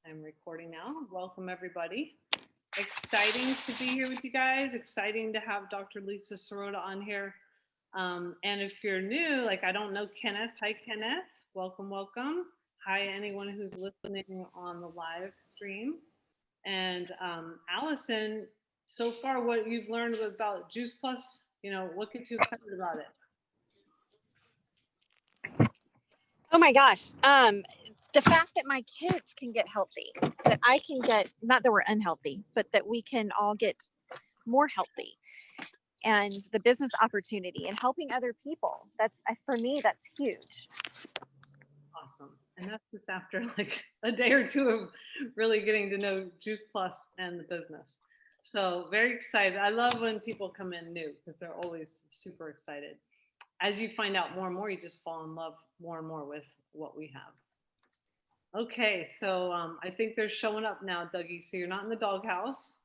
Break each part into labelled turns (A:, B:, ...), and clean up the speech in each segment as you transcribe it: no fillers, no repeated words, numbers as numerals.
A: I'm recording now. Welcome, everybody. Exciting to be here with you guys. Exciting to have Dr. Lisa Sirota on here. And if you're new, like I don't know Kenneth. Hi, Kenneth. Welcome, welcome. Hi, anyone who's listening on the live stream. And Allison, so far what you've learned about Juice Plus, what gets you excited about it?
B: Oh my gosh. The fact that my kids can get healthy, that I can get, not that we're unhealthy, but that we can all get more healthy, and the business opportunity and helping other people. That's, for me, that's huge.
A: Awesome. And that's just after like a day or two of really getting to know Juice Plus and the business. So very excited. I love when people come in new because they're always super excited. As you find out more and more, you just fall in love more and more with what we have. Okay, so I think they're showing up now, Dougie. So you're not in the doghouse.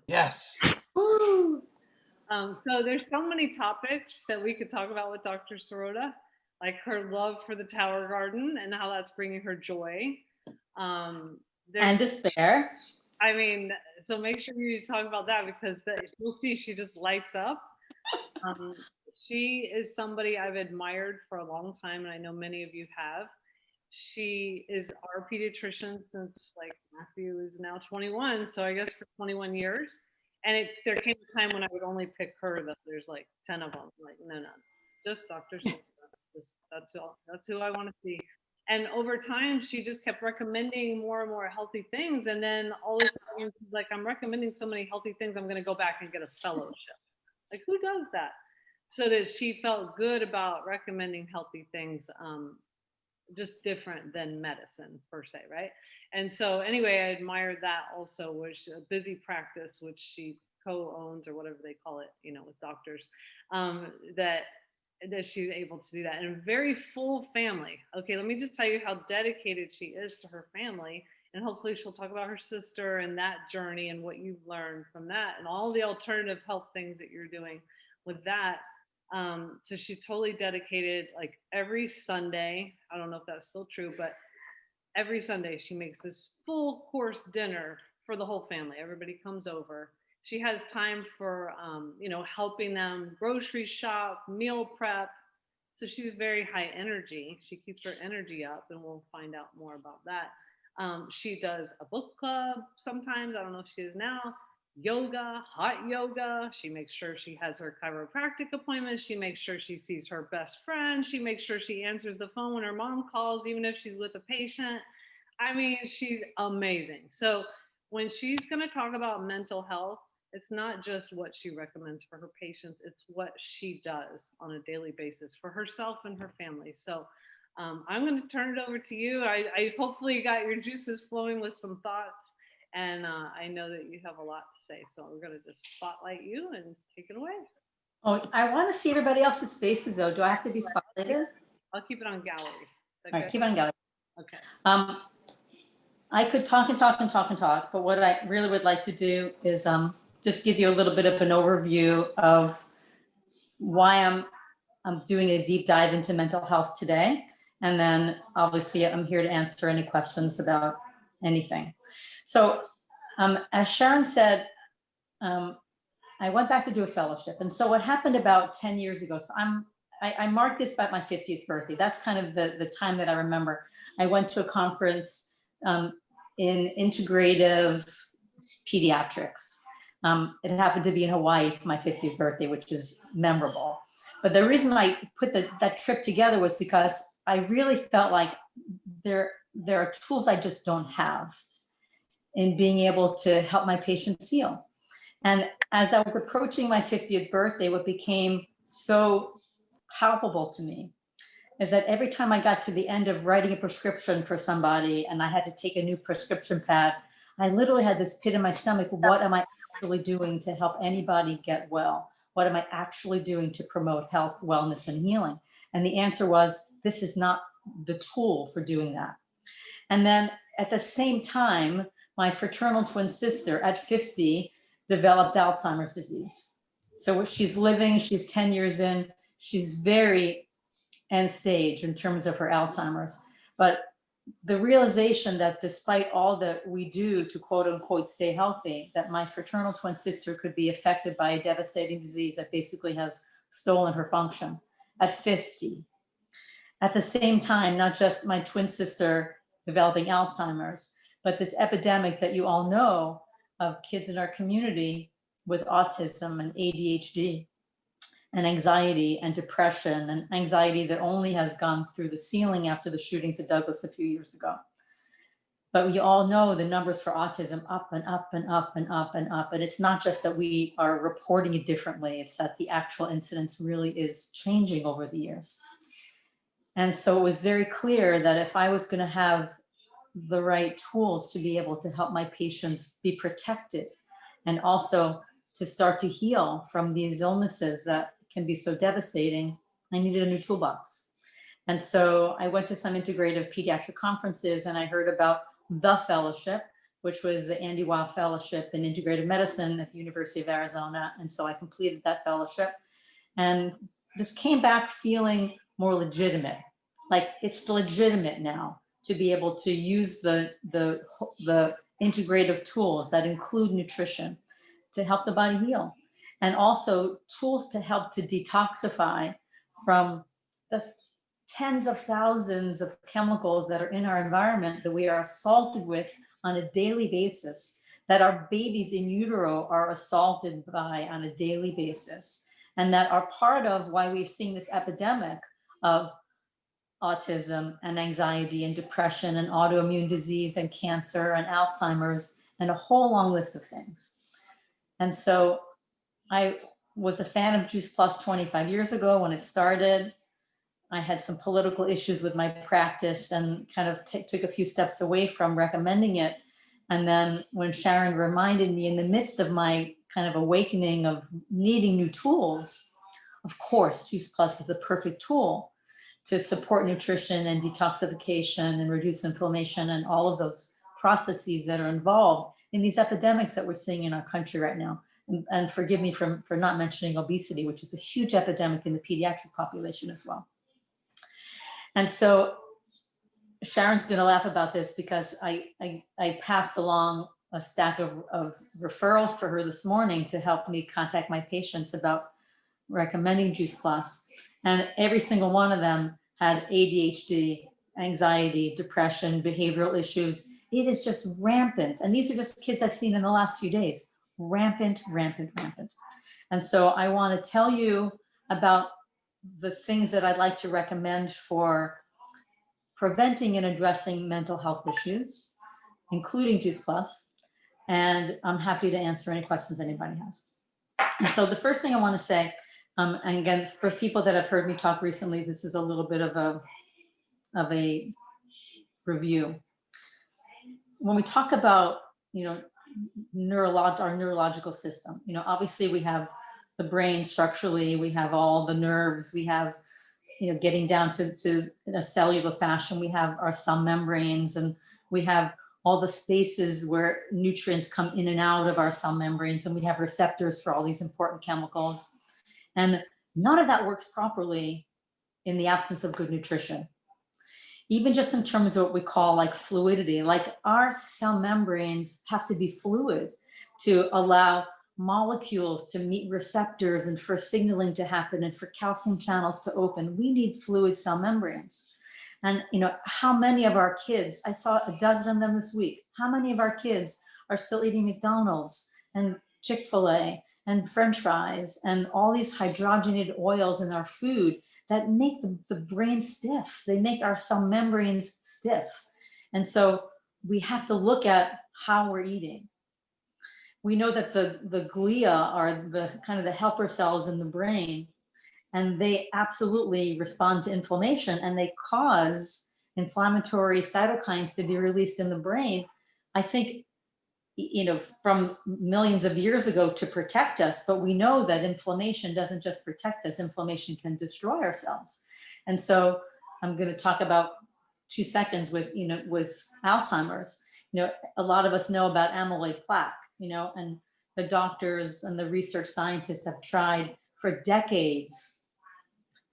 C: Yes.
A: So there's so many topics that we could talk about with Dr. Sirota, like her love for the Tower Garden and how that's bringing her joy.
D: And despair.
A: I mean, so make sure you talk about that because you'll see she just lights up. She is somebody I've admired for a long time, and I know many of you have. She is our pediatrician since like Matthew is now 21, so I guess for 21 years. And there came a time when I would only pick her. That there's like 10 of them. I'm like, no, just Dr. That's who I want to see. And over time, she just kept recommending more and more healthy things. And then all of a sudden, she's like, I'm recommending so many healthy things, I'm going to go back and get a fellowship. Like, who does that? So that she felt good about recommending healthy things, just different than medicine per se, right? And so anyway, I admired that also, which a busy practice, which she co-owns or whatever they call it, with doctors, that she's able to do that. And a very full family. Okay, let me just tell you how dedicated she is to her family. And hopefully she'll talk about her sister and that journey and what you've learned from that and all the alternative health things that you're doing with that. So she's totally dedicated. Like every Sunday, I don't know if that's still true, but every Sunday she makes this full course dinner for the whole family. Everybody comes over. She has time for, helping them grocery shop, meal prep. So she's very high energy. She keeps her energy up, and we'll find out more about that. She does a book club sometimes. I don't know if she is now. Yoga, hot yoga. She makes sure she has her chiropractic appointments. She makes sure she sees her best friend. She makes sure she answers the phone when her mom calls, even if she's with a patient. I mean, she's amazing. So when she's going to talk about mental health, it's not just what she recommends for her patients, it's what she does on a daily basis for herself and her family. So I'm going to turn it over to you. I hopefully got your juices flowing with some thoughts. And I know that you have a lot to say, so we're going to just spotlight you and take it away.
D: Oh, I want to see everybody else's faces, though. Do I have to be spotlighted?
A: I'll keep it on gallery.
D: All right, keep it on gallery.
A: Okay.
D: I could talk and talk and talk and talk, but what I really would like to do is just give you a little bit of an overview of why I'm doing a deep dive into mental health today. And then obviously I'm here to answer any questions about anything. So as Sharon said, I went back to do a fellowship. And so what happened about 10 years ago, so I marked this by my 50th birthday. That's kind of the time that I remember. I went to a conference in integrative pediatrics. It happened to be in Hawaii for my 50th birthday, which is memorable. But the reason I put that trip together was because I really felt like there are tools I just don't have in being able to help my patients heal. And as I was approaching my 50th birthday, what became so palpable to me is that every time I got to the end of writing a prescription for somebody and I had to take a new prescription pad, I literally had this pit in my stomach. What am I actually doing to help anybody get well? What am I actually doing to promote health, wellness, and healing? And the answer was, this is not the tool for doing that. And then at the same time, my fraternal twin sister at 50 developed Alzheimer's disease. So she's living, she's 10 years in, she's very end stage in terms of her Alzheimer's. But the realization that despite all that we do to quote unquote stay healthy, that my fraternal twin sister could be affected by a devastating disease that basically has stolen her function at 50. At the same time, not just my twin sister developing Alzheimer's, but this epidemic that you all know of kids in our community with autism and ADHD and anxiety and depression, and anxiety that only has gone through the ceiling after the shootings at Douglas a few years ago. But we all know the numbers for autism up and up and up and up and up. And it's not just that we are reporting it differently, it's that the actual incidence really is changing over the years. And so it was very clear that if I was going to have the right tools to be able to help my patients be protected and also to start to heal from these illnesses that can be so devastating, I needed a new toolbox. And so I went to some integrative pediatric conferences and I heard about the fellowship, which was the Andy Weil Fellowship in Integrative Medicine at the University of Arizona. And so I completed that fellowship and just came back feeling more legitimate. Like it's legitimate now to be able to use the integrative tools that include nutrition to help the body heal, and also tools to help to detoxify from the tens of thousands of chemicals that are in our environment that we are assaulted with on a daily basis, that our babies in utero are assaulted by on a daily basis, and that are part of why we've seen this epidemic of autism and anxiety and depression and autoimmune disease and cancer and Alzheimer's and a whole long list of things. And so I was a fan of Juice Plus 25 years ago when it started. I had some political issues with my practice and kind of took a few steps away from recommending it. And then when Sharon reminded me in the midst of my kind of awakening of needing new tools, of course, Juice Plus is the perfect tool to support nutrition and detoxification and reduce inflammation and all of those processes that are involved in these epidemics that we're seeing in our country right now. And forgive me for not mentioning obesity, which is a huge epidemic in the pediatric population as well. And so Sharon's going to laugh about this because I passed along a stack of referrals for her this morning to help me contact my patients about recommending Juice Plus. And every single one of them had ADHD, anxiety, depression, behavioral issues. It is just rampant. And these are just kids I've seen in the last few days. Rampant, rampant, rampant. And so I want to tell you about the things that I'd like to recommend for preventing and addressing mental health issues, including Juice Plus. And I'm happy to answer any questions anybody has. And so the first thing I want to say, and again, for people that have heard me talk recently, this is a little bit of a review. When we talk about, our neurological system, obviously we have the brain structurally, we have all the nerves, we have, getting down to in a cellular fashion, we have our cell membranes, and we have all the spaces where nutrients come in and out of our cell membranes, and we have receptors for all these important chemicals. And none of that works properly in the absence of good nutrition. Even just in terms of what we call like fluidity, like our cell membranes have to be fluid to allow molecules to meet receptors and for signaling to happen and for calcium channels to open. We need fluid cell membranes. And how many of our kids, I saw a dozen of them this week, how many of our kids are still eating McDonald's and Chick-fil-A and French fries and all these hydrogenated oils in our food that make the brain stiff? They make our cell membranes stiff. And so we have to look at how we're eating. We know that the glia are the kind of the helper cells in the brain, and they absolutely respond to inflammation, and they cause inflammatory cytokines to be released in the brain. I think, from millions of years ago to protect us, but we know that inflammation doesn't just protect us, inflammation can destroy our cells. And so I'm going to talk about 2 seconds with Alzheimer's. A lot of us know about amyloid plaque, and the doctors and the research scientists have tried for decades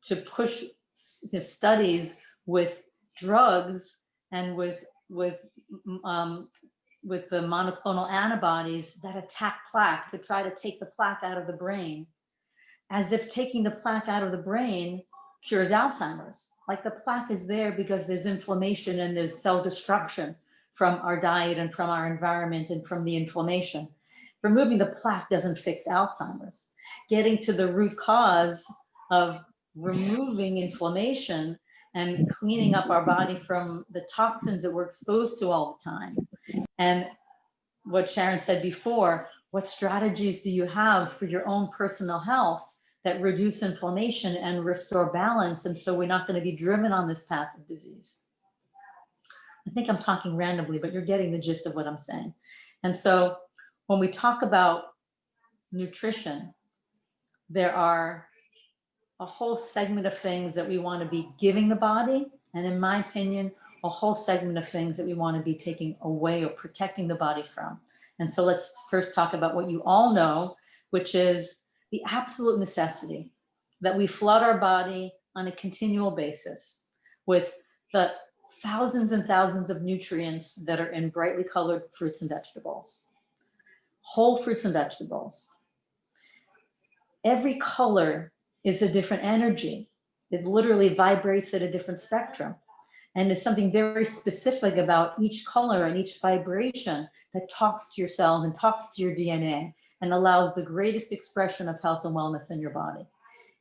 D: to push studies with drugs and with the monoclonal antibodies that attack plaque to try to take the plaque out of the brain, as if taking the plaque out of the brain cures Alzheimer's. Like the plaque is there because there's inflammation and there's cell destruction from our diet and from our environment and from the inflammation. Removing the plaque doesn't fix Alzheimer's. Getting to the root cause of removing inflammation and cleaning up our body from the toxins that we're exposed to all the time. And what Sharon said before, what strategies do you have for your own personal health that reduce inflammation and restore balance? And so we're not going to be driven on this path of disease. I think I'm talking randomly, but you're getting the gist of what I'm saying. And so when we talk about nutrition, there are a whole segment of things that we want to be giving the body. And in my opinion, a whole segment of things that we want to be taking away or protecting the body from. And so let's first talk about what you all know, which is the absolute necessity that we flood our body on a continual basis with the thousands and thousands of nutrients that are in brightly colored fruits and vegetables, whole fruits and vegetables. Every color is a different energy. It literally vibrates at a different spectrum. And there's something very specific about each color and each vibration that talks to your cells and talks to your DNA and allows the greatest expression of health and wellness in your body.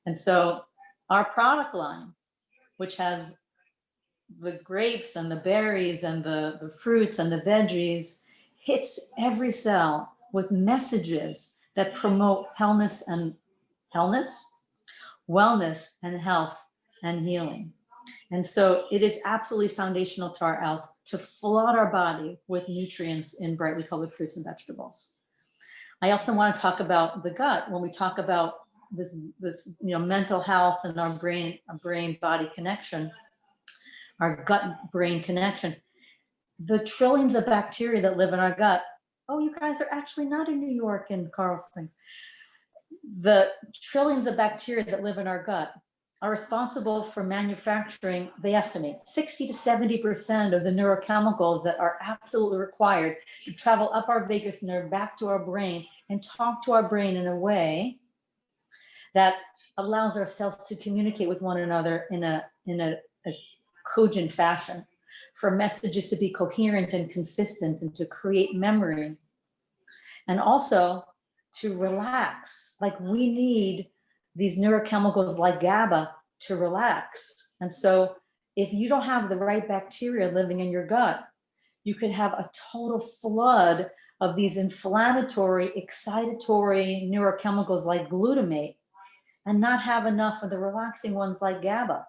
D: And so our product line, which has the grapes and the berries and the fruits and the veggies, hits every cell with messages that promote wellness and health and healing. And so it is absolutely foundational to our health to flood our body with nutrients in brightly colored fruits and vegetables. I also want to talk about the gut when we talk about this mental health and our brain body connection, our gut brain connection. The trillions of bacteria that live in our gut. Oh, you guys are actually not in New York and Coral Springs. The trillions of bacteria that live in our gut are responsible for manufacturing, they estimate, 60 to 70% of the neurochemicals that are absolutely required to travel up our vagus nerve back to our brain and talk to our brain in a way that allows our cells to communicate with one another in a cogent fashion, for messages to be coherent and consistent and to create memory. And also to relax. Like we need these neurochemicals like GABA to relax. And so if you don't have the right bacteria living in your gut, you could have a total flood of these inflammatory, excitatory neurochemicals like glutamate and not have enough of the relaxing ones like GABA.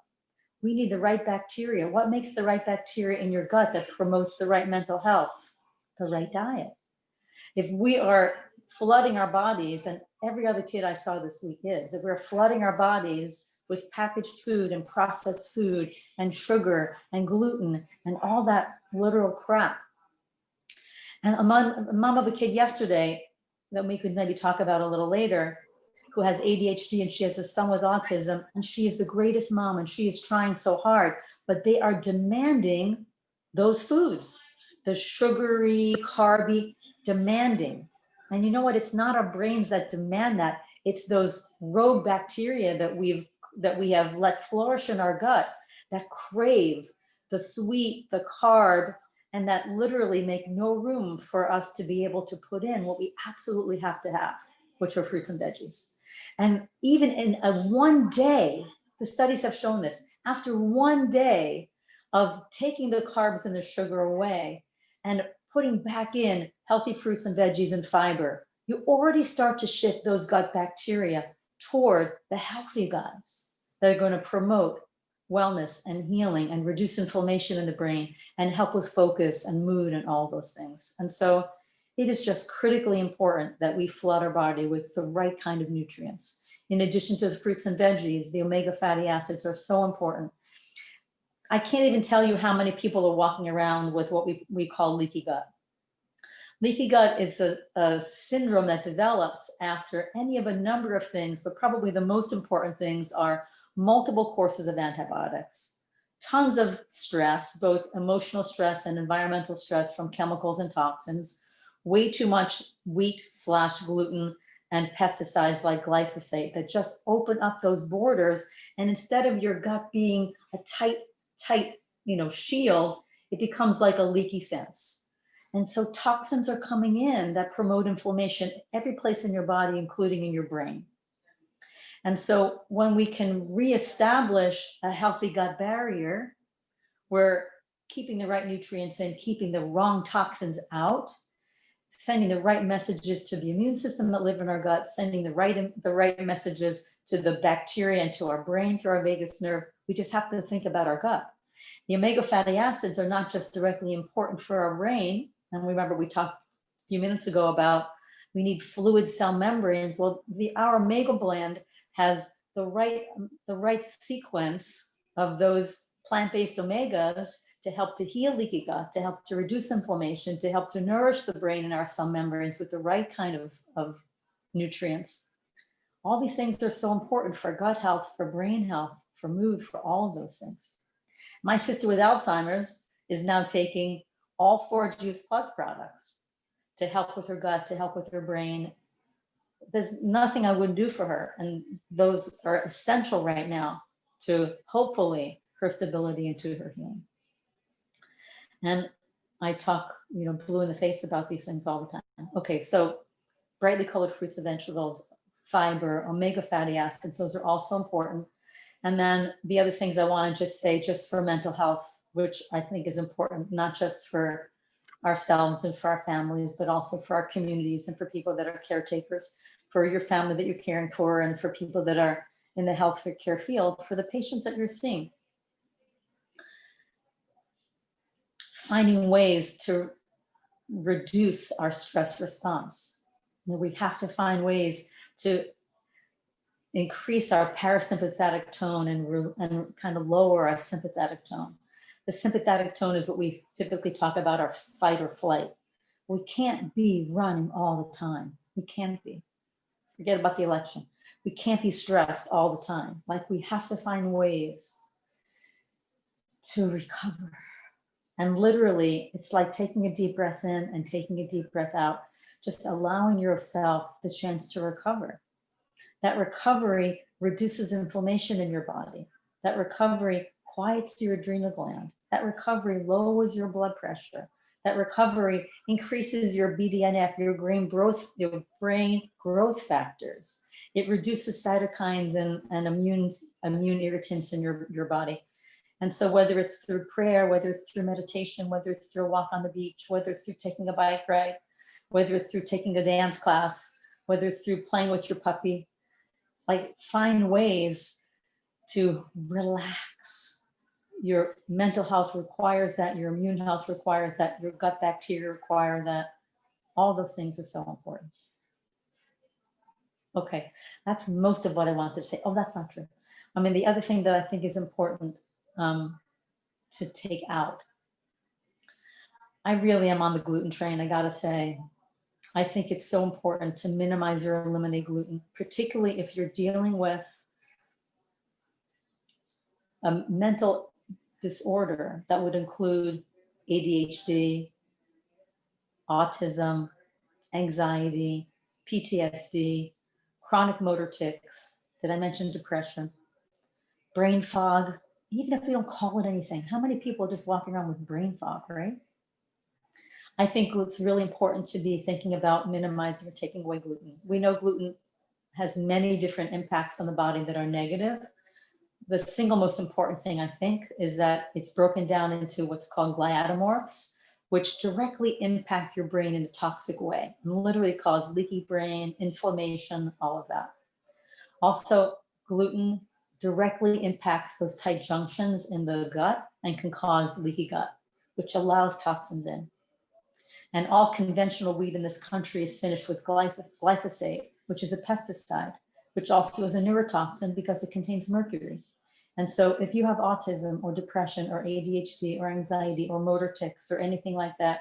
D: We need the right bacteria. What makes the right bacteria in your gut that promotes the right mental health? The right diet. If we are flooding our bodies, and every other kid I saw this week is, if we're flooding our bodies with packaged food and processed food and sugar and gluten and all that literal crap. And a mom of a kid yesterday that we could maybe talk about a little later, who has ADHD and she has a son with autism, and she is the greatest mom and she is trying so hard, but they are demanding those foods, the sugary, carby, demanding. And you know what? It's not our brains that demand that. It's those rogue bacteria that we have let flourish in our gut that crave the sweet, the carb, and that literally make no room for us to be able to put in what we absolutely have to have, which are fruits and veggies. And even in a one day, the studies have shown this, after one day of taking the carbs and the sugar away and putting back in healthy fruits and veggies and fiber, you already start to shift those gut bacteria toward the healthy guts that are going to promote wellness and healing and reduce inflammation in the brain and help with focus and mood and all those things. And so it is just critically important that we flood our body with the right kind of nutrients. In addition to the fruits and veggies, the omega fatty acids are so important. I can't even tell you how many people are walking around with what we call leaky gut. Leaky gut is a syndrome that develops after any of a number of things, but probably the most important things are multiple courses of antibiotics, tons of stress, both emotional stress and environmental stress from chemicals and toxins, way too much wheat/gluten and pesticides like glyphosate that just open up those borders. And instead of your gut being a tight, shield, it becomes like a leaky fence. And so toxins are coming in that promote inflammation every place in your body, including in your brain. And so when we can reestablish a healthy gut barrier, we're keeping the right nutrients in, keeping the wrong toxins out, sending the right messages to the immune system that live in our gut, sending the right messages to the bacteria and to our brain through our vagus nerve. We just have to think about our gut. The omega fatty acids are not just directly important for our brain. And remember, we talked a few minutes ago about we need fluid cell membranes. Well, our omega blend has the right sequence of those plant-based omegas to help to heal leaky gut, to help to reduce inflammation, to help to nourish the brain and our cell membranes with the right kind of nutrients. All these things are so important for gut health, for brain health, for mood, for all of those things. My sister with Alzheimer's is now taking all 4 Juice Plus products to help with her gut, to help with her brain. There's nothing I wouldn't do for her. And those are essential right now to hopefully her stability and to her healing. And I talk, blue in the face about these things all the time. Okay, so brightly colored fruits and vegetables, fiber, omega fatty acids, those are also important. And then the other things I want to just say, just for mental health, which I think is important, not just for ourselves and for our families, but also for our communities and for people that are caretakers, for your family that you're caring for, and for people that are in the health care field, for the patients that you're seeing. Finding ways to reduce our stress response. We have to find ways to increase our parasympathetic tone and kind of lower our sympathetic tone. The sympathetic tone is what we typically talk about, our fight or flight. We can't be running all the time. We can't be. Forget about the election. We can't be stressed all the time. Like, we have to find ways to recover. And literally, it's like taking a deep breath in and taking a deep breath out, just allowing yourself the chance to recover. That recovery reduces inflammation in your body. That recovery quiets your adrenal gland. That recovery lowers your blood pressure. That recovery increases your BDNF, your brain growth factors. It reduces cytokines and immune irritants in your body. And so whether it's through prayer, whether it's through meditation, whether it's through a walk on the beach, whether it's through taking a bike ride, whether it's through taking a dance class, whether it's through playing with your puppy, like, find ways to relax. Your mental health requires that, your immune health requires that, your gut bacteria require that. All those things are so important. Okay, that's most of what I wanted to say. Oh, that's not true. I mean, the other thing that I think is important to take out. I really am on the gluten train, I gotta say. I think it's so important to minimize or eliminate gluten, particularly if you're dealing with a mental disorder that would include ADHD, autism, anxiety, PTSD, chronic motor tics. Did I mention depression? Brain fog, even if we don't call it anything. How many people are just walking around with brain fog, right? I think it's really important to be thinking about minimizing or taking away gluten. We know gluten has many different impacts on the body that are negative. The single most important thing, I think, is that it's broken down into what's called gliadomorphs, which directly impact your brain in a toxic way and literally cause leaky brain, inflammation, all of that. Also, gluten directly impacts those tight junctions in the gut and can cause leaky gut, which allows toxins in. And all conventional wheat in this country is finished with glyphosate, which is a pesticide, which also is a neurotoxin because it contains mercury. And so if you have autism or depression or ADHD or anxiety or motor tics or anything like that,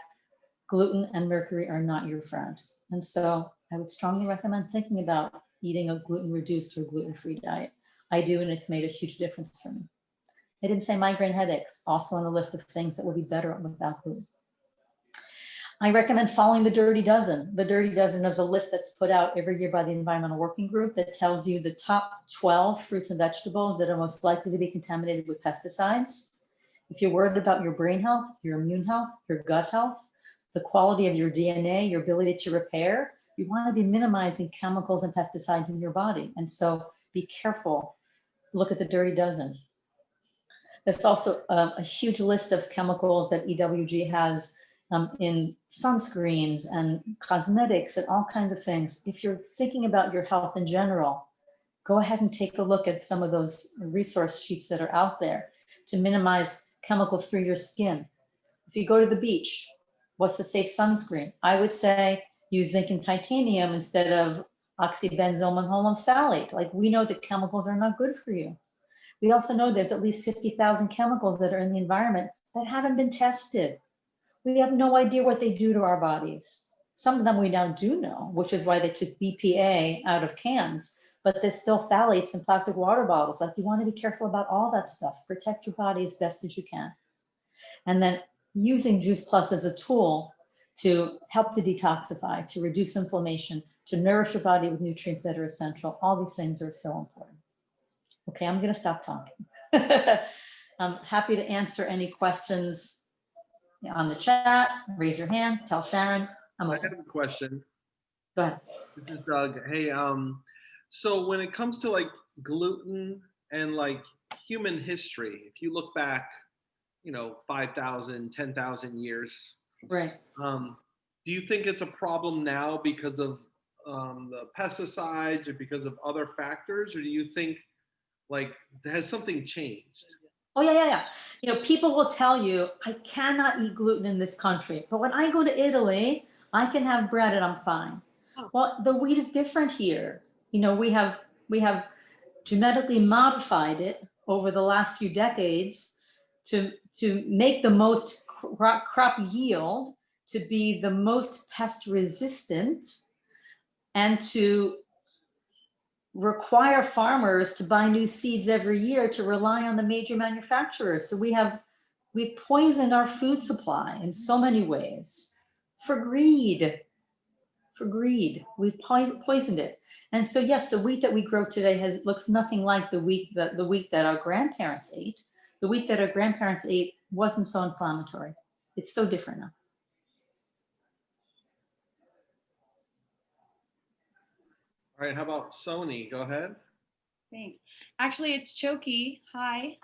D: gluten and mercury are not your friend. And so I would strongly recommend thinking about eating a gluten-reduced or gluten-free diet. I do, and it's made a huge difference for me. I didn't say migraine headaches, also on the list of things that would be better without gluten. I recommend following the Dirty Dozen. The Dirty Dozen is a list that's put out every year by the Environmental Working Group that tells you the top 12 fruits and vegetables that are most likely to be contaminated with pesticides. If you're worried about your brain health, your immune health, your gut health, the quality of your DNA, your ability to repair, you want to be minimizing chemicals and pesticides in your body. And so be careful. Look at the Dirty Dozen. There's also a huge list of chemicals that EWG has in sunscreens and cosmetics and all kinds of things. If you're thinking about your health in general, go ahead and take a look at some of those resource sheets that are out there to minimize chemicals through your skin. If you go to the beach, what's the safe sunscreen? I would say use zinc and titanium instead of oxybenzone phthalate. Like, we know that chemicals are not good for you. We also know there's at least 50,000 chemicals that are in the environment that haven't been tested. We have no idea what they do to our bodies. Some of them we now do know, which is why they took BPA out of cans, but there's still phthalates in plastic water bottles. Like, you want to be careful about all that stuff. Protect your body as best as you can. And then using Juice Plus as a tool to help to detoxify, to reduce inflammation, to nourish your body with nutrients that are essential. All these things are so important. Okay, I'm going to stop talking. I'm happy to answer any questions on the chat. Raise your hand, tell Sharon. I'm
C: I
D: open.
C: have a question.
D: Go ahead.
C: This is Doug. Hey, so when it comes to like gluten and like human history, if you look back, 5,000, 10,000 years,
D: Right.
C: do you think it's a problem now because of the pesticides or because of other factors, or do you think like has something changed?
D: Oh, yeah. People will tell you, I cannot eat gluten in this country, but when I go to Italy, I can have bread and I'm fine.
A: Oh.
D: Well, the wheat is different here. We have genetically modified it over the last few decades to make the most crop yield, to be the most pest resistant, and to require farmers to buy new seeds every year to rely on the major manufacturers. So we've poisoned our food supply in so many ways for greed. We've poisoned it. And so yes, the wheat that we grow today looks nothing like the wheat that our grandparents ate. The wheat that our grandparents ate wasn't so inflammatory. It's so different now.
C: All right, how about Sony? Go ahead.
E: Thanks. Actually, it's Choki. Hi.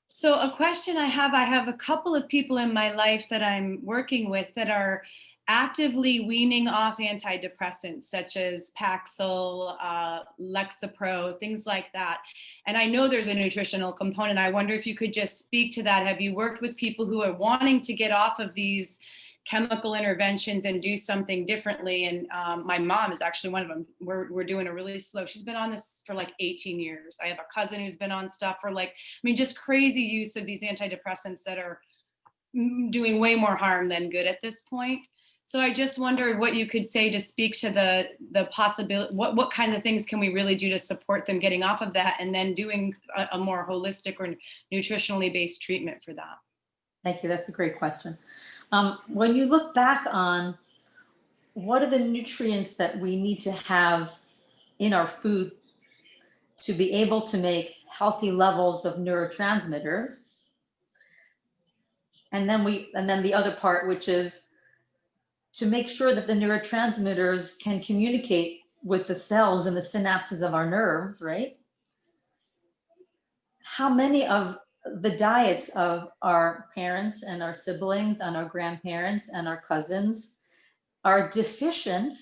E: So a question I have a couple of people in my life that I'm working with that are actively weaning off antidepressants such as Paxil, Lexapro, things like that. And I know there's a nutritional component. I wonder if you could just speak to that. Have you worked with people who are wanting to get off of these chemical interventions and do something differently? And my mom is actually one of them. We're doing a really slow, she's been on this for like 18 years. I have a cousin who's been on stuff for just crazy use of these antidepressants that are doing way more harm than good at this point. So I just wondered what you could say to speak to the possibility, what kind of things can we really do to support them getting off of that, and then doing a more holistic or nutritionally based treatment for that.
D: Thank you, that's a great question. When you look back on what are the nutrients that we need to have in our food to be able to make healthy levels of neurotransmitters, and then the other part, which is to make sure that the neurotransmitters can communicate with the cells and the synapses of our nerves, right? How many of the diets of our parents and our siblings and our grandparents and our cousins are deficient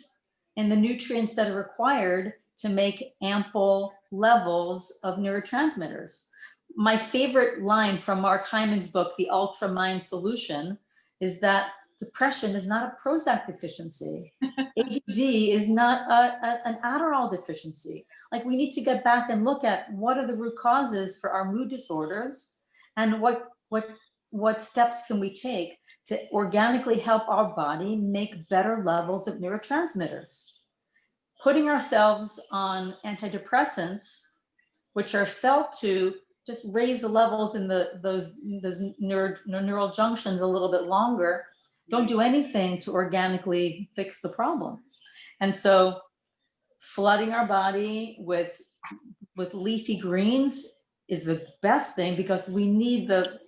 D: in the nutrients that are required to make ample levels of neurotransmitters? My favorite line from Mark Hyman's book, The Ultra Mind Solution, is that depression is not a Prozac deficiency. ADD is not an Adderall deficiency. Like, we need to get back and look at what are the root causes for our mood disorders, and what steps can we take to organically help our body make better levels of neurotransmitters. Putting ourselves on antidepressants, which are felt to just raise the levels in those neural junctions a little bit longer, don't do anything to organically fix the problem. And so flooding our body with leafy greens is the best thing, because we need the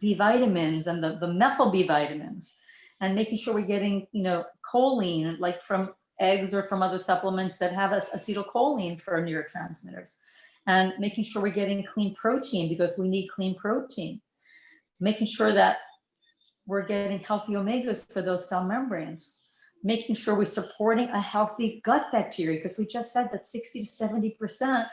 D: B vitamins and the methyl B vitamins, and making sure we're getting, choline, like from eggs or from other supplements that have acetylcholine for our neurotransmitters, and making sure we're getting clean protein, because we need clean protein, making sure that we're getting healthy omegas for those cell membranes, making sure we're supporting a healthy gut bacteria, because we just said that 60 to 70%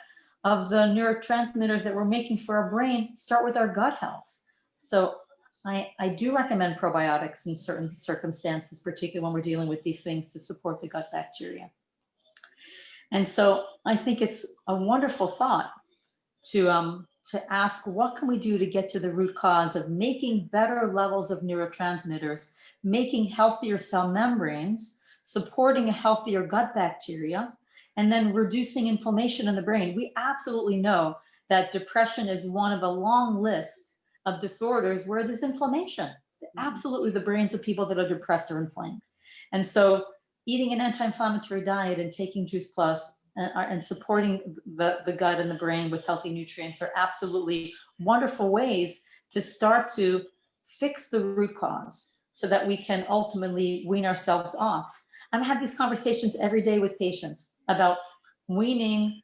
D: of the neurotransmitters that we're making for our brain start with our gut health. So I do recommend probiotics in certain circumstances, particularly when we're dealing with these things, to support the gut bacteria. And so I think it's a wonderful thought to ask, what can we do to get to the root cause of making better levels of neurotransmitters, making healthier cell membranes, supporting a healthier gut bacteria, and then reducing inflammation in the brain. We absolutely know that depression is one of a long list of disorders where there's inflammation. Absolutely, the brains of people that are depressed are inflamed. And so eating an anti-inflammatory diet and taking Juice Plus and supporting the gut and the brain with healthy nutrients are absolutely wonderful ways to start to fix the root cause, so that we can ultimately wean ourselves off. I have these conversations every day with patients about weaning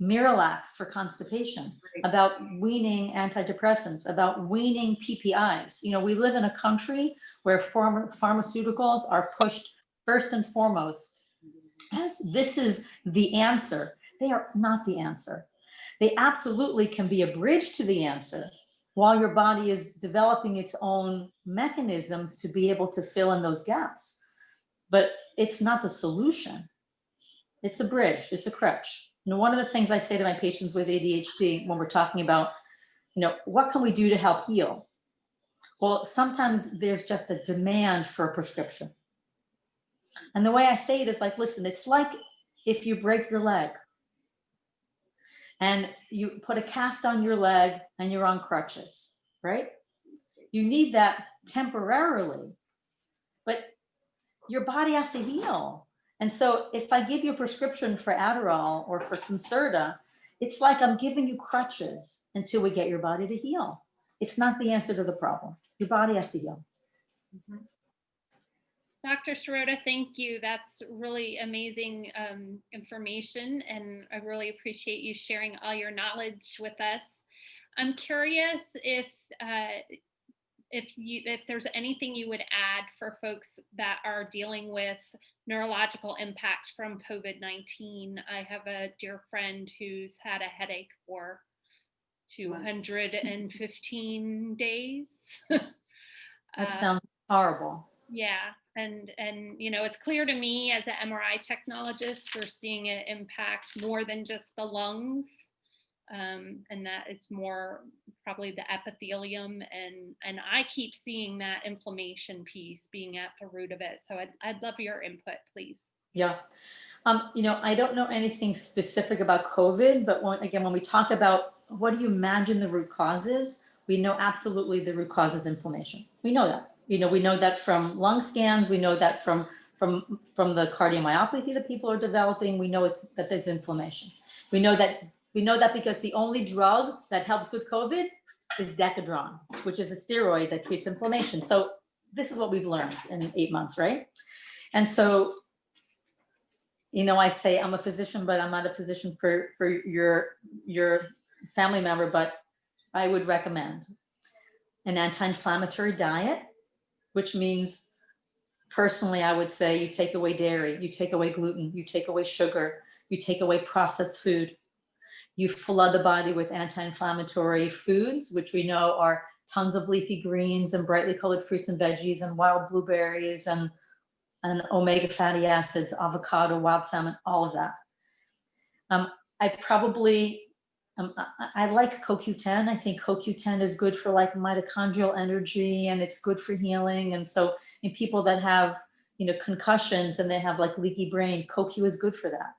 D: Miralax for constipation, about weaning antidepressants, about weaning PPIs. We live in a country where pharmaceuticals are pushed first and foremost as this is the answer. They are not the answer. They absolutely can be a bridge to the answer, while your body is developing its own mechanisms to be able to fill in those gaps. But it's not the solution. It's a bridge, it's a crutch. One of the things I say to my patients with ADHD when we're talking about, what can we do to help heal? Well, sometimes there's just a demand for a prescription. And the way I say it is like, listen, it's like if you break your leg and you put a cast on your leg and you're on crutches, right? You need that temporarily, but your body has to heal. And so if I give you a prescription for Adderall or for Concerta, it's like I'm giving you crutches until we get your body to heal. It's not the answer to the problem. Your body has to heal.
F: Mm-hmm. Dr. Sirota, thank you. That's really amazing information, and I really appreciate you sharing all your knowledge with us. I'm curious if there's anything you would add for folks that are dealing with neurological impacts from COVID-19. I have a dear friend who's had a headache for 215 days.
D: That sounds horrible.
F: Yeah, and it's clear to me as an MRI technologist, we're seeing it impact more than just the lungs. And that it's more probably the epithelium, and I keep seeing that inflammation piece being at the root of it. So I'd love your input, please.
D: Yeah. I don't know anything specific about COVID, but when we talk about what do you imagine the root cause is, we know absolutely the root cause is inflammation. We know that. We know that from lung scans. We know that from the cardiomyopathy that people are developing. We know that there's inflammation. We know that because the only drug that helps with COVID is Decadron, which is a steroid that treats inflammation. So this is what we've learned in 8 months, right? And so, I say I'm a physician, but I'm not a physician for your family member, but I would recommend an anti-inflammatory diet, which means personally, I would say you take away dairy, you take away gluten, you take away sugar, you take away processed food. You flood the body with anti-inflammatory foods, which we know are tons of leafy greens and brightly colored fruits and veggies and wild blueberries and omega fatty acids, avocado, wild salmon, all of that. I like CoQ10. I think CoQ10 is good for like mitochondrial energy, and it's good for healing. And so in people that have, concussions and they have like leaky brain, CoQ is good for that.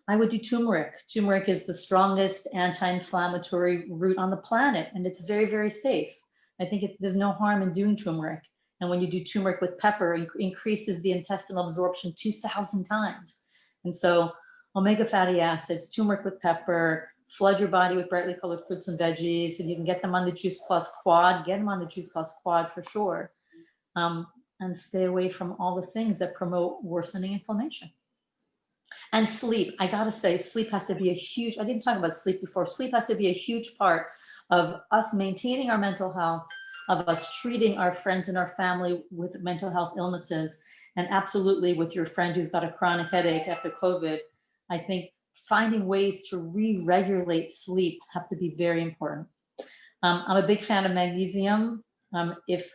D: I would do turmeric. Turmeric is the strongest anti-inflammatory root on the planet, and it's very, very safe. I think there's no harm in doing turmeric. And when you do turmeric with pepper, it increases the intestinal absorption 2,000 times. And so omega fatty acids, turmeric with pepper, flood your body with brightly colored fruits and veggies. If you can get them on the Juice Plus Quad, get them on the Juice Plus Quad for sure. And stay away from all the things that promote worsening inflammation. And sleep, I gotta say, sleep has to be a huge, I didn't talk about sleep before. Sleep has to be a huge part of us maintaining our mental health, of us treating our friends and our family with mental health illnesses, and absolutely with your friend who's got a chronic headache after COVID. I think finding ways to re-regulate sleep have to be very important. I'm a big fan of magnesium. If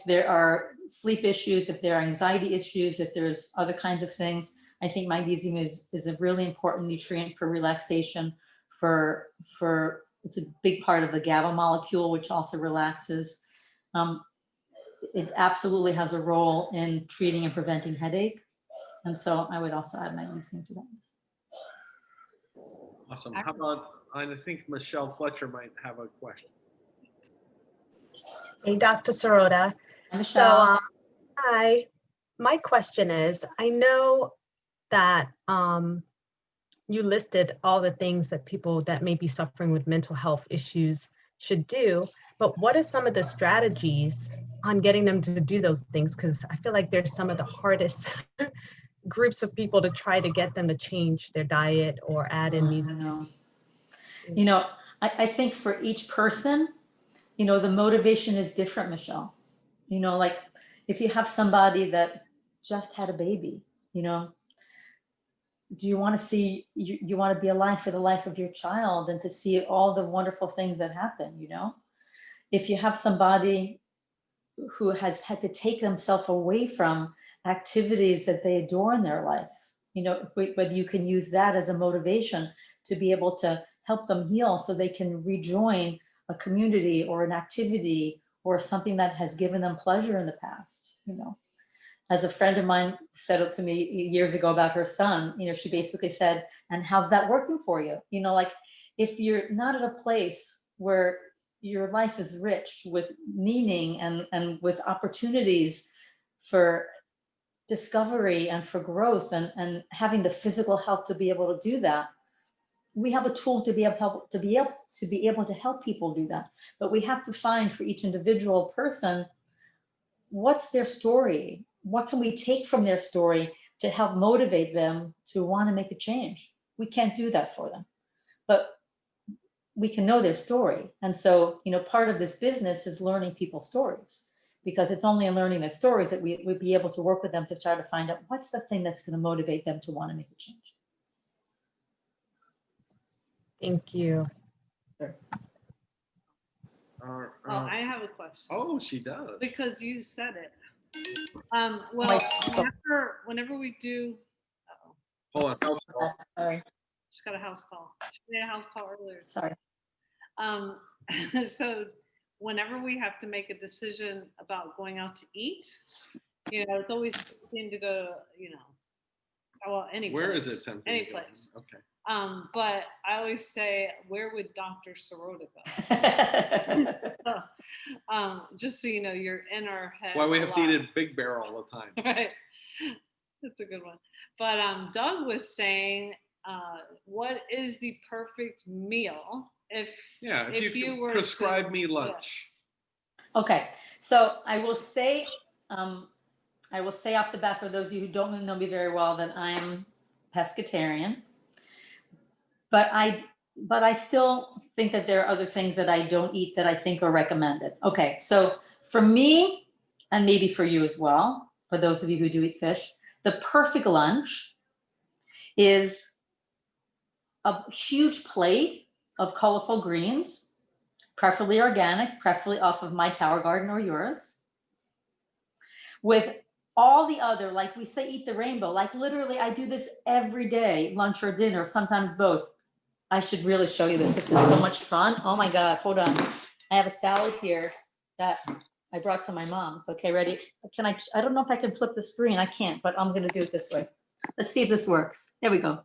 D: there are sleep issues, if there are anxiety issues, if there's other kinds of things, I think magnesium is a really important nutrient for relaxation. It's a big part of the GABA molecule, which also relaxes. It absolutely has a role in treating and preventing headache. And so I would also add magnesium to that list.
C: Awesome. How about, I think Michelle Fletcher might have a question.
G: Hey, Dr. Sirota.
D: Michelle.
G: So, hi. My question is, I know that you listed all the things that people that may be suffering with mental health issues should do, but what are some of the strategies on getting them to do those things? Because I feel like there's some of the hardest groups of people to try to get them to change their diet or add in these.
D: I think for each person, the motivation is different, Michelle. Like if you have somebody that just had a baby, do you want to see, you want to be alive for the life of your child and to see all the wonderful things that happen, If you have somebody who has had to take themselves away from activities that they adore in their life, whether you can use that as a motivation to be able to help them heal so they can rejoin a community or an activity or something that has given them pleasure in the past, As a friend of mine said it to me years ago about her son, she basically said, and how's that working for you? Like if you're not at a place where your life is rich with meaning and with opportunities for discovery and for growth and having the physical health to be able to do that, we have a tool to be able to help people do that. But we have to find for each individual person, what's their story? What can we take from their story to help motivate them to want to make a change? We can't do that for them, but we can know their story. And so, part of this business is learning people's stories, because it's only in learning their stories that we would be able to work with them to try to find out what's the thing that's going to motivate them to want to make a change.
G: Thank you.
D: Sure.
A: I have a question.
C: Oh, she does.
A: Because you said it. Whenever we do,
C: Hold on.
D: Sorry.
A: just got a house call. She made a house call earlier.
D: Sorry.
A: So whenever we have to make a decision about going out to eat, it's always tempting to go, any place.
C: Where is it tempting?
A: Any place.
C: Okay.
A: But I always say, where would Dr. Sirota go? Just so you know, you're in our head.
C: That's why we have to eat at Big Bear all the time.
A: Right. That's a good one. But Doug was saying, what is the perfect meal if you were
C: prescribe me lunch?
A: Yes.
D: Okay, so I will say off the bat, for those of you who don't know me very well, that I'm pescatarian, but I still think that there are other things that I don't eat that I think are recommended. Okay, so for me, and maybe for you as well, for those of you who do eat fish, the perfect lunch is a huge plate of colorful greens, preferably organic, preferably off of my tower garden or yours, with all the other, like we say, eat the rainbow. Like literally, I do this every day, lunch or dinner, sometimes both. I should really show you this. This is so much fun. Oh my God, hold on. I have a salad here that I brought to my mom's. Okay, ready? I don't know if I can flip the screen. I can't, but I'm gonna do it this way. Let's see if this works. There we go.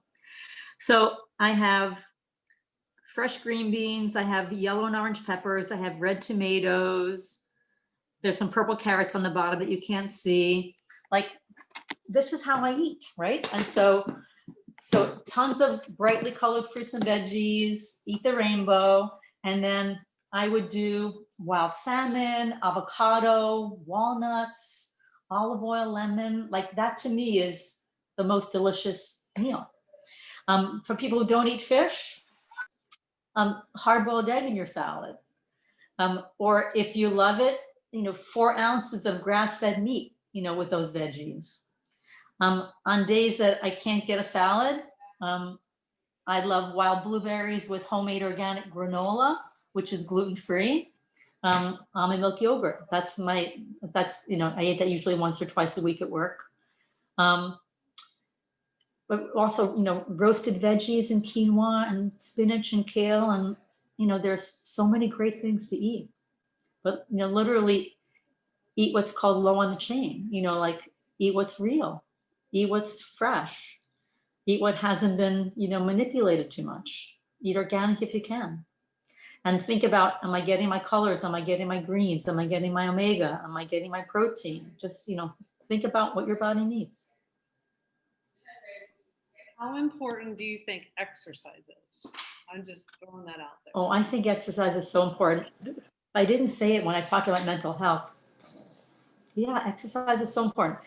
D: So I have fresh green beans, I have yellow and orange peppers, I have red tomatoes. There's some purple carrots on the bottom that you can't see. Like, this is how I eat, right? And so tons of brightly colored fruits and veggies, eat the rainbow. And then I would do wild salmon, avocado, walnuts, olive oil, lemon. Like, that to me is the most delicious meal. For people who don't eat fish, hard-boiled egg in your salad. Or if you love it, 4 ounces of grass-fed meat, with those veggies. On days that I can't get a salad, I love wild blueberries with homemade organic granola, which is gluten-free. Almond milk yogurt. I eat that usually once or twice a week at work. But also, roasted veggies and quinoa and spinach and kale. And, there's so many great things to eat. But, literally eat what's called low on the chain, like eat what's real, eat what's fresh, eat what hasn't been, manipulated too much, eat organic if you can. And think about, am I getting my colors? Am I getting my greens? Am I getting my omega? Am I getting my protein? Just, think about what your body needs.
A: How important do you think exercise is? I'm just throwing that out there.
D: Oh, I think exercise is so important. I didn't say it when I talked about mental health. Yeah, exercise is so important.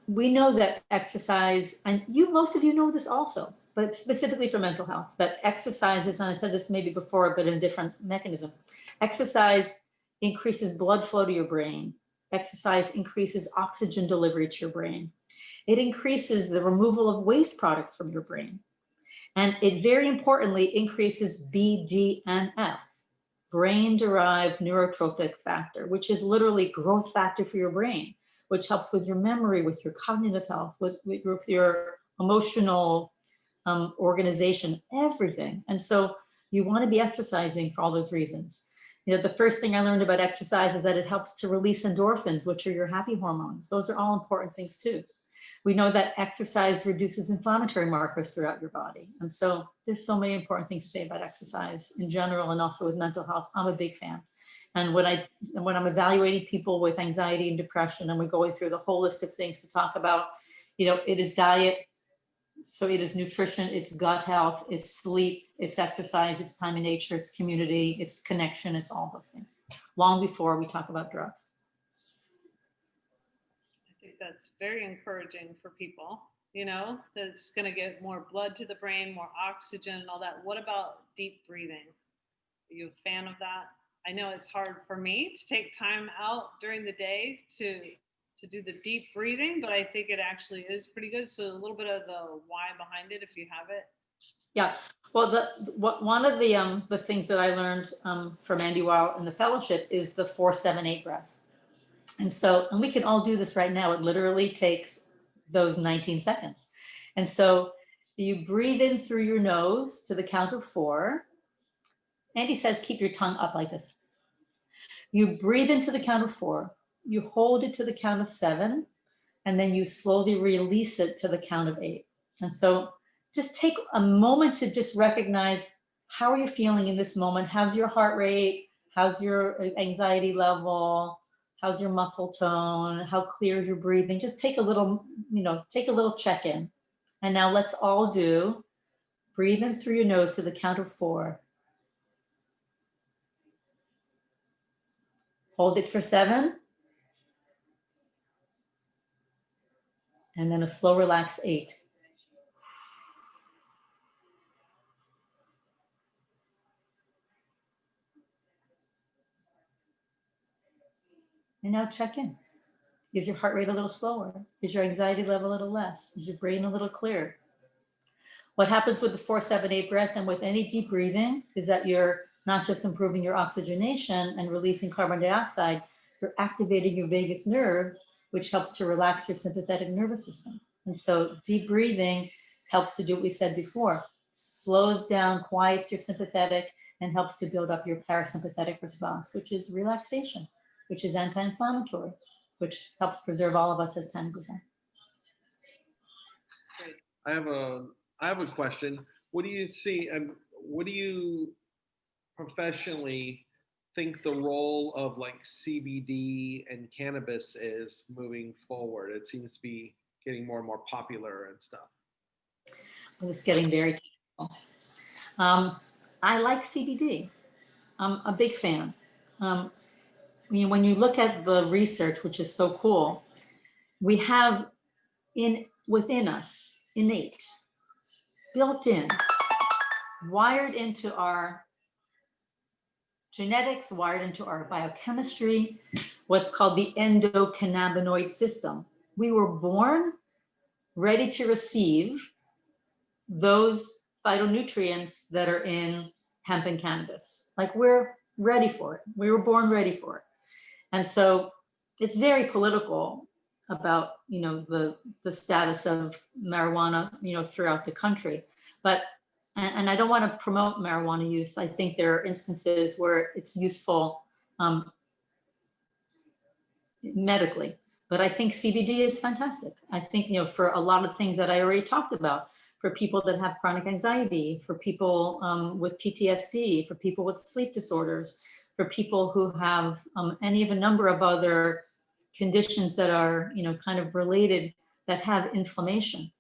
D: We know that exercise, and most of you know this also, but specifically for mental health, that exercises, and I said this maybe before, but in a different mechanism. Exercise increases blood flow to your brain. Exercise increases oxygen delivery to your brain. It increases the removal of waste products from your brain. And it very importantly increases BDNF, brain-derived neurotrophic factor, which is literally growth factor for your brain, which helps with your memory, with your cognitive health, with your emotional organization, everything. And so you want to be exercising for all those reasons. The first thing I learned about exercise is that it helps to release endorphins, which are your happy hormones. Those are all important things too. We know that exercise reduces inflammatory markers throughout your body. And so there's so many important things to say about exercise in general and also with mental health. I'm a big fan. And when I'm evaluating people with anxiety and depression, and we're going through the whole list of things to talk about, it is diet, so it is nutrition, it's gut health, it's sleep, it's exercise, it's time in nature, it's community, it's connection, it's all those things, long before we talk about drugs.
A: I think that's very encouraging for people, that's going to get more blood to the brain, more oxygen and all that. What about deep breathing? Are you a fan of that? I know it's hard for me to take time out during the day to do the deep breathing, but I think it actually is pretty good. So a little bit of the why behind it, if you have it.
D: Yeah, well, one of the things that I learned from Andy Weil in the fellowship is the 4-7-8 breath. And we can all do this right now. It literally takes those 19 seconds. And so you breathe in through your nose to the count of 4. Andy says, keep your tongue up like this. You breathe into the count of 4, you hold it to the count of 7, and then you slowly release it to the count of 8. And so just take a moment to just recognize, how are you feeling in this moment? How's your heart rate? How's your anxiety level? How's your muscle tone? How clear is your breathing? Just take a little check-in. And now let's all breathe in through your nose to the count of 4. Hold it for 7. And then a slow, relax 8. And now check in. Is your heart rate a little slower? Is your anxiety level a little less? Is your brain a little clearer? What happens with the 4-7-8 breath and with any deep breathing is that you're not just improving your oxygenation and releasing carbon dioxide, you're activating your vagus nerve, which helps to relax your sympathetic nervous system. And so deep breathing helps to do what we said before, slows down, quiets your sympathetic, and helps to build up your parasympathetic response, which is relaxation, which is anti-inflammatory, which helps preserve all of us as 10%.
C: I I have a question. What do you see, what do you professionally think the role of like CBD and cannabis is moving forward? It seems to be getting more and more popular and stuff.
D: It's getting very technical. I like CBD. I'm a big fan. When you look at the research, which is so cool, we have within us, innate, built in, wired into our genetics, wired into our biochemistry, what's called the endocannabinoid system. We were born ready to receive those phytonutrients that are in hemp and cannabis. Like, we're ready for it. We were born ready for it. And so it's very political about, the status of marijuana, throughout the country. But, and I don't want to promote marijuana use. I think there are instances where it's useful medically, but I think CBD is fantastic. I think, for a lot of things that I already talked about, for people that have chronic anxiety, for people with PTSD, for people with sleep disorders, for people who have any of a number of other conditions that are, kind of related, that have inflammation.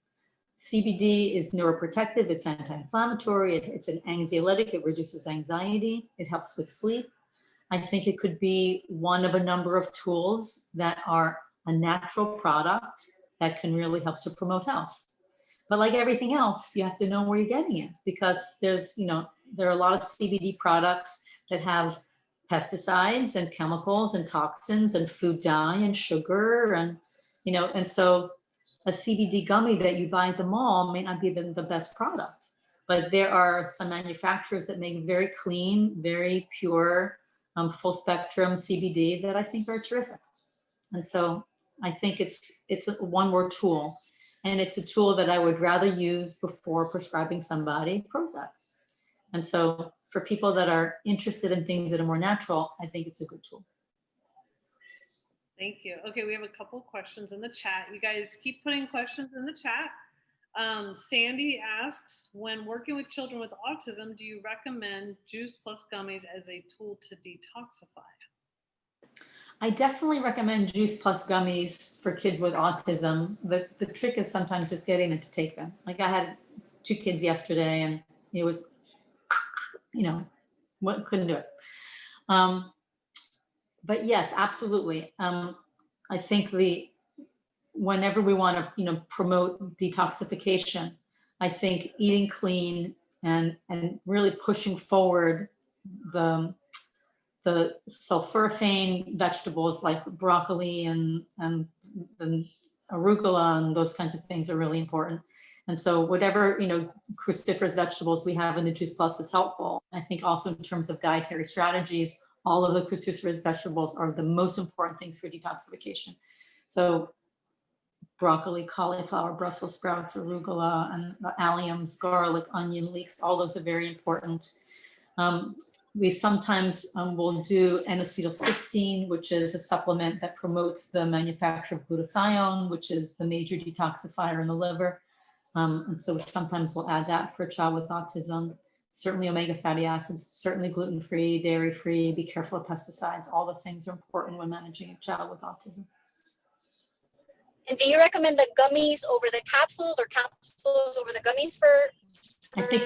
D: CBD is neuroprotective, it's anti-inflammatory, it's an anxiolytic, it reduces anxiety, it helps with sleep. I think it could be one of a number of tools that are a natural product that can really help to promote health. But like everything else, you have to know where you're getting it, because there's, there are a lot of CBD products that have pesticides and chemicals and toxins and food dye and sugar, and and so a CBD gummy that you buy at the mall may not be the best product, but there are some manufacturers that make very clean, very pure, full spectrum CBD that I think are terrific. And so I think it's one more tool, and it's a tool that I would rather use before prescribing somebody Prozac. And so for people that are interested in things that are more natural, I think it's a good tool.
A: Thank you. Okay, we have a couple questions in the chat. You guys keep putting questions in the chat. Sandy asks, when working with children with autism, do you recommend juice plus gummies as a tool to detoxify?
D: I definitely recommend juice plus gummies for kids with autism. The trick is sometimes just getting them to take them. Like, I had 2 kids yesterday, and it was, couldn't do it. But yes, absolutely. I think whenever we want to, promote detoxification, I think eating clean and really pushing forward the sulforaphane vegetables like broccoli and arugula and those kinds of things are really important. And so whatever, cruciferous vegetables we have in the Juice Plus is helpful. I think also in terms of dietary strategies, all of the cruciferous vegetables are the most important things for detoxification. So broccoli, cauliflower, Brussels sprouts, arugula, and alliums, garlic, onion, leeks, all those are very important. We sometimes will do N-acetylcysteine, which is a supplement that promotes the manufacture of glutathione, which is the major detoxifier in the liver. And so sometimes we'll add that for a child with autism. Certainly omega fatty acids, certainly gluten-free, dairy-free, be careful of pesticides. All those things are important when managing a child with autism.
B: And do you recommend the gummies over the capsules, or capsules over the gummies for
D: I think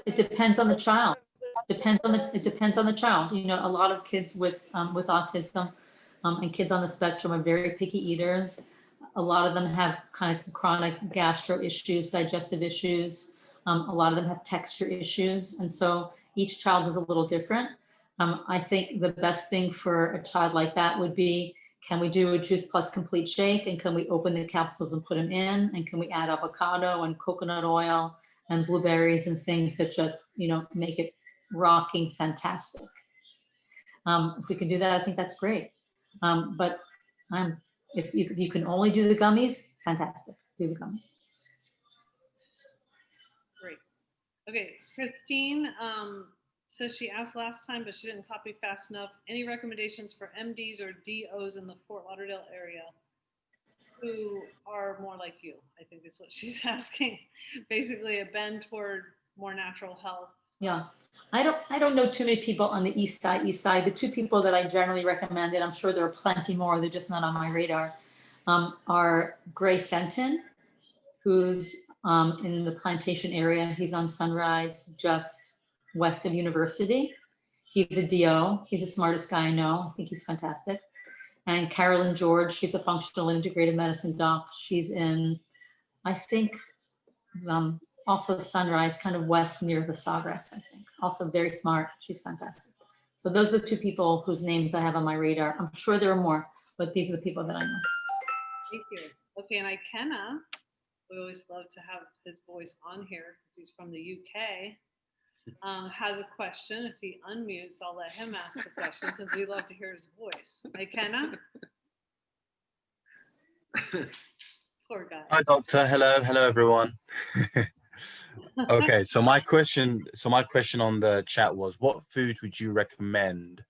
D: it depends on the child. It depends on the child. A lot of kids with autism and kids on the spectrum are very picky eaters. A lot of them have kind of chronic gastro issues, digestive issues. A lot of them have texture issues. And so each child is a little different. I think the best thing for a child like that would be, can we do a Juice Plus complete shake, and can we open the capsules and put them in? And can we add avocado and coconut oil and blueberries and things that just, make it rocking fantastic. If we can do that, I think that's great. But if you can only do the gummies, fantastic, do the gummies.
A: Great. Okay, Christine says she asked last time, but she didn't copy fast enough. Any recommendations for MDs or DOs in the Fort Lauderdale area? who are more like you, I think is what she's asking. Basically a bend toward more natural health.
D: Yeah, I don't know too many people on the east side. The two people that I generally recommend, and I'm sure there are plenty more, they're just not on my radar, are Gray Fenton, who's in the Plantation area. He's on Sunrise, just west of University. He's a DO. He's the smartest guy I know. I think he's fantastic. And Carolyn George, she's a functional integrative medicine doc. She's in, I think, also Sunrise, kind of west near the Sawgrass, I think. Also very smart. She's fantastic. So those are the two people whose names I have on my radar. I'm sure there are more, but these are the people that I know.
A: Thank you. Okay, and Ikenna, we always love to have his voice on here because he's from the UK, has a question. If he unmutes, I'll let him ask the question because we love to hear his voice. Ikenna? Poor guy.
H: Hi, Doctor. Hello, everyone. Okay, so my question on the chat was, what food would you recommend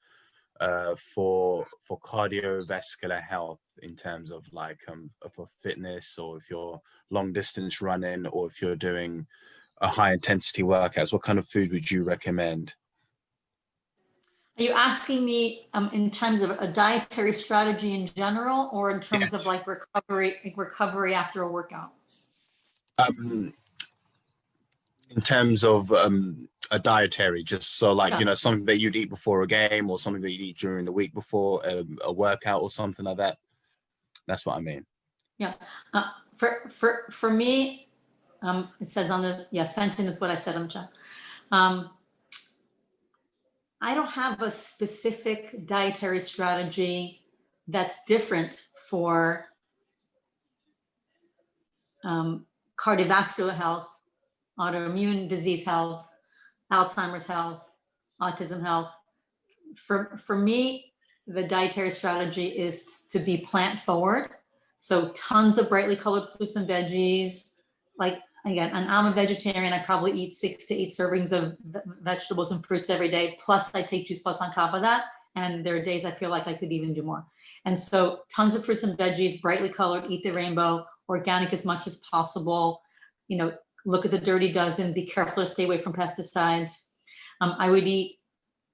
H: for cardiovascular health in terms of like for fitness, or if you're long distance running, or if you're doing a high intensity workouts? What kind of food would you recommend?
D: Are you asking me in terms of a dietary strategy in general, or in terms of like recovery after a workout?
H: In terms of a dietary, just so like, you know, something that you'd eat before a game, or something that you'd eat during the week before a workout or something like that. That's what I mean.
D: Yeah. For me, it says on the, Fenton is what I said on the chat. I don't have a specific dietary strategy that's different for cardiovascular health, autoimmune disease health, Alzheimer's health, autism health. For me, the dietary strategy is to be plant forward. So tons of brightly colored fruits and veggies. Like, again, and I'm a vegetarian. I probably eat 6 to 8 servings of vegetables and fruits every day. Plus I take Juice Plus on top of that. And there are days I feel like I could even do more. And so tons of fruits and veggies, brightly colored, eat the rainbow, organic as much as possible. You know, look at the dirty dozen, be careful to stay away from pesticides. I would eat,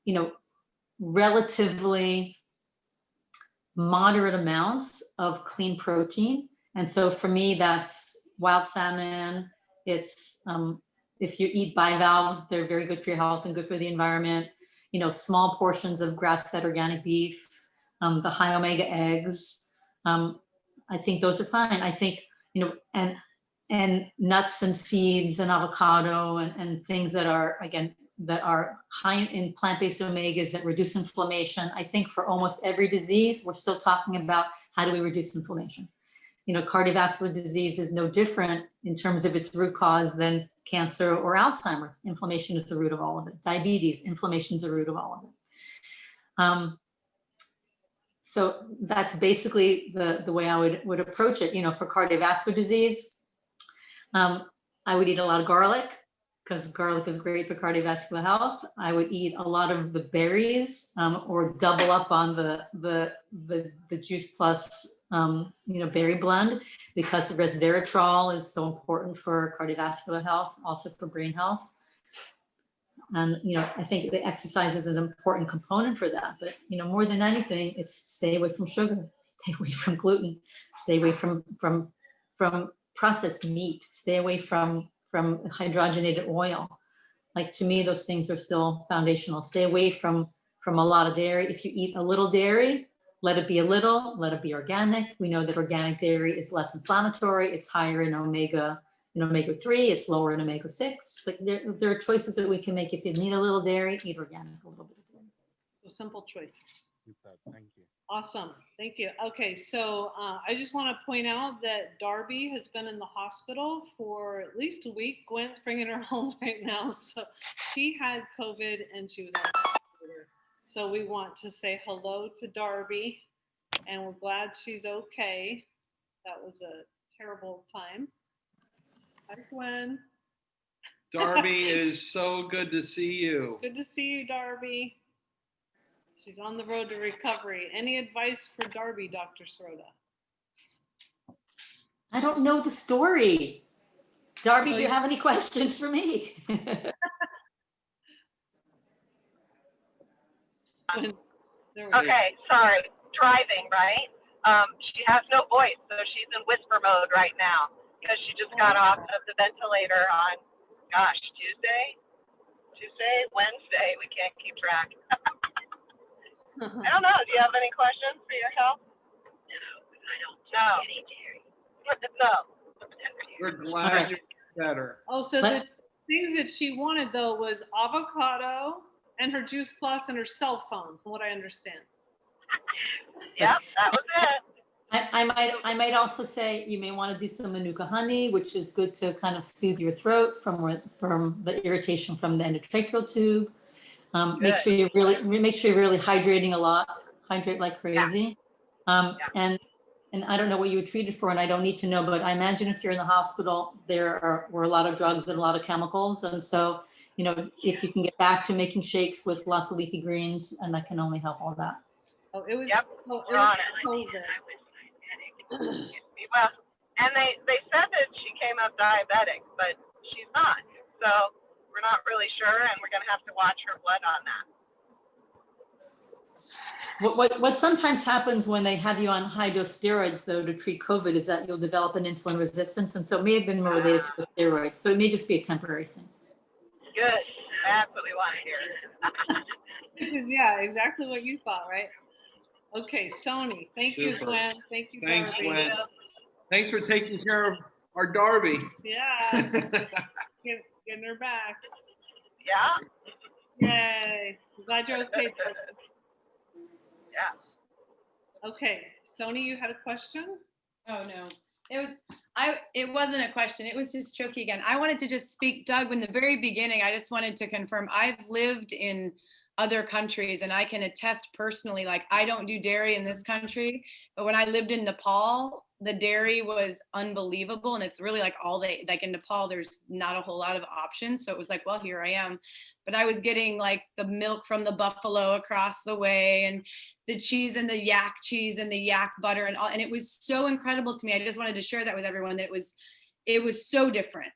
D: you know, relatively moderate amounts of clean protein. And so for me, that's wild salmon. It's, if you eat bivalves, they're very good for your health and good for the environment. You know, small portions of grass-fed organic beef, the high omega eggs. I think those are fine. I think, you know, and nuts and seeds and avocado and things that are, again, that are high in plant-based omegas that reduce inflammation. I think for almost every disease, we're still talking about how do we reduce inflammation. You know, cardiovascular disease is no different in terms of its root cause than cancer or Alzheimer's. Inflammation is the root of all of it. Diabetes, inflammation is the root of all of it. So that's basically the way I would approach it. You know, for cardiovascular disease, I would eat a lot of garlic, because garlic is great for cardiovascular health. I would eat a lot of the berries, or double up on the Juice Plus, you know, berry blend, because the resveratrol is so important for cardiovascular health, also for brain health. And, you know, I think the exercise is an important component for that. But, you know, more than anything, it's stay away from sugar, stay away from gluten, stay away from processed meat, stay away from hydrogenated oil. Like, to me, those things are still foundational. Stay away from a lot of dairy. If you eat a little dairy, let it be a little, let it be organic. We know that organic dairy is less inflammatory. It's higher in omega-3, it's lower in omega-6. Like, there are choices that we can make. If you need a little dairy, eat organic, a little bit of dairy.
A: So simple choices.
H: Thank you.
A: Awesome. Thank you. Okay, so I just want to point out that Darby has been in the hospital for at least a week. Gwen's bringing her home right now. So she had COVID and she was on the ventilator. So we want to say hello to Darby, and we're glad she's okay. That was a terrible time. Hi, Gwen.
C: Darby, it is so good to see you.
A: Good to see you, Darby. She's on the road to recovery. Any advice for Darby, Dr. Sirota?
D: I don't know the story. Darby, do you have any questions for me?
A: There we go.
I: Okay, sorry. Driving, right? She has no voice, so she's in whisper mode right now because she just got off of the ventilator on, gosh, Wednesday. We can't keep track. I don't know. Do you have any questions for your health? I don't. No. No.
C: We're
D: All
C: glad
D: right.
C: you're better.
A: Oh, so
D: Let-
A: the things that she wanted though was avocado and her Juice Plus and her cell phone, from what I understand.
I: Yep, that was it.
D: I might also say you may want to do some manuka honey, which is good to kind of soothe your throat from the irritation from the endotracheal tube. Make sure you're really hydrating a lot. Hydrate like crazy. And I don't know what you were treated for, and I don't need to know, but I imagine if you're in the hospital, were a lot of drugs and a lot of chemicals, and so if you can get back to making shakes with lots of leafy greens, and that can only help all that.
A: Oh, it was.
I: Yep,
A: Oh, it
I: we're on
A: was
I: it.
A: COVID.
I: Well, and they said that she came up diabetic, but she's not. So we're not really sure, and we're going to have to watch her blood on that.
D: What sometimes happens when they have you on high dose steroids, though, to treat COVID, is that you'll develop an insulin resistance, and so it may have been more related to the steroids. So it may just be a temporary thing.
I: Good. That's what we want to hear.
A: This is exactly what you thought, right? Okay, Sony. Thank you,
C: Super.
A: Gwen. Thank you,
C: Thanks,
A: Darby.
C: Gwen. Thanks for taking care of our Darby.
A: Yeah, getting her back.
I: Yeah.
A: Yay! I'm glad you're okay. Darby.
I: Yeah.
A: Okay, Sony, you had a question?
E: Oh no. It wasn't a question. It was just Choki again. I wanted to just speak, Doug, in the very beginning, I just wanted to confirm I've lived in other countries and I can attest personally, like I don't do dairy in this country, but when I lived in Nepal, the dairy was unbelievable. And it's really like like in Nepal, there's not a whole lot of options. So it was like, well, here I am. But I was getting like the milk from the buffalo across the way and the cheese and the yak cheese and the yak butter and all. And it was so incredible to me. I just wanted to share that with everyone that it was so different,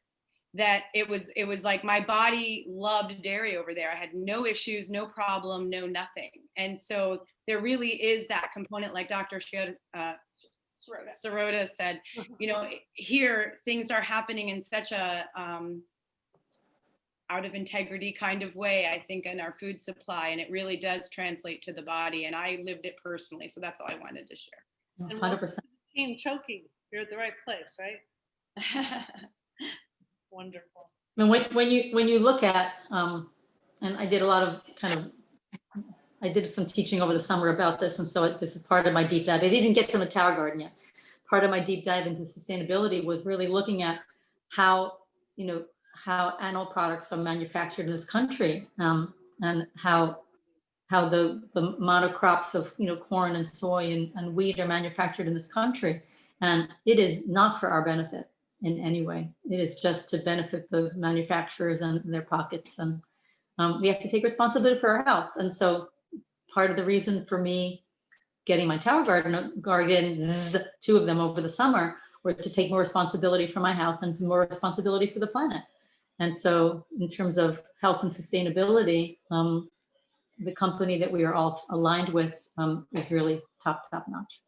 E: that it was like my body loved dairy over there. I had no issues, no problem, no nothing. And so there really is that component, like Dr. Sirota said, here things are happening in such a out of integrity kind of way, I think, in our food supply, and it really does translate to the body. And I lived it personally, so that's all I wanted to share.
D: 100%.
A: Team Choki, you're at the right place, right? Wonderful.
D: And when you look at, and I did a lot of I did some teaching over the summer about this, and so this is part of my deep dive. I didn't get to the Tower Garden yet. Part of my deep dive into sustainability was really looking at how animal products are manufactured in this country, and how the monocrops of corn and soy and wheat are manufactured in this country, and it is not for our benefit in any way. It is just to benefit the manufacturers and their pockets, and we have to take responsibility for our health. And so part of the reason for me getting my Tower Gardens, 2 of them over the summer, were to take more responsibility for my health and more responsibility for the planet. And so in terms of health and sustainability, the company that we are all aligned with is really top notch.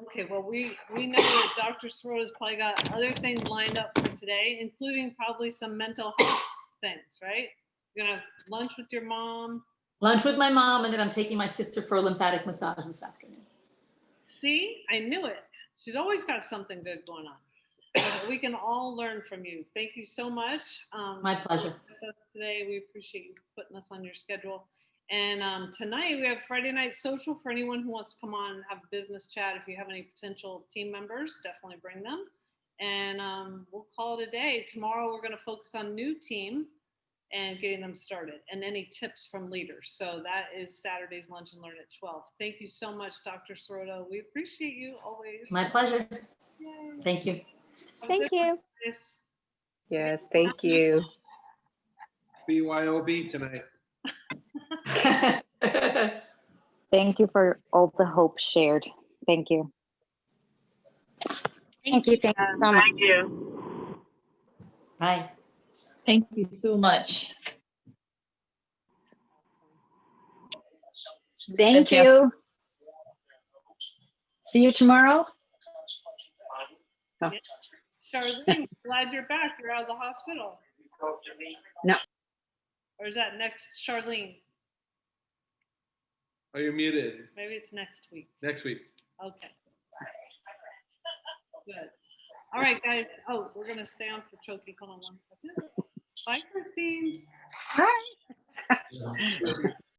A: Okay, well, we know that Dr. Sirota's probably got other things lined up for today, including probably some mental health things, right? You're gonna have lunch with your mom.
D: Lunch with my mom, and then I'm taking my sister for a lymphatic massage this afternoon.
A: See, I knew it. She's always got something good going on. So we can all learn from you. Thank you so much.
D: My pleasure.
A: Today, we appreciate you putting us on your schedule. And tonight we have Friday Night Social for anyone who wants to come on and have a business chat. If you have any potential team members, definitely bring them. And we'll call it a day. Tomorrow we're going to focus on new team and getting them started and any tips from leaders. So that is Saturday's Lunch and Learn at 12. Thank you so much, Dr. Sirota. We appreciate you always.
D: My pleasure.
A: Yay.
D: Thank you.
B: Thank you.
J: Yes, thank you.
C: BYOB tonight.
J: Thank you for all the hope shared. Thank you.
B: Thank you. Thank you so much.
I: Thank you.
D: Bye.
K: Thank you so much. Thank
G: Cynthia.
K: you. See you tomorrow.
A: Charlene, glad you're back. You're out of the hospital.
K: No.
A: Or is that next, Charlene?
C: Are you muted?
A: Maybe it's next week.
C: Next week.
A: Okay. Good. All right, guys. Oh, we're gonna stay on for Choki. Hold on one second. Bye, Christine.
K: Hi.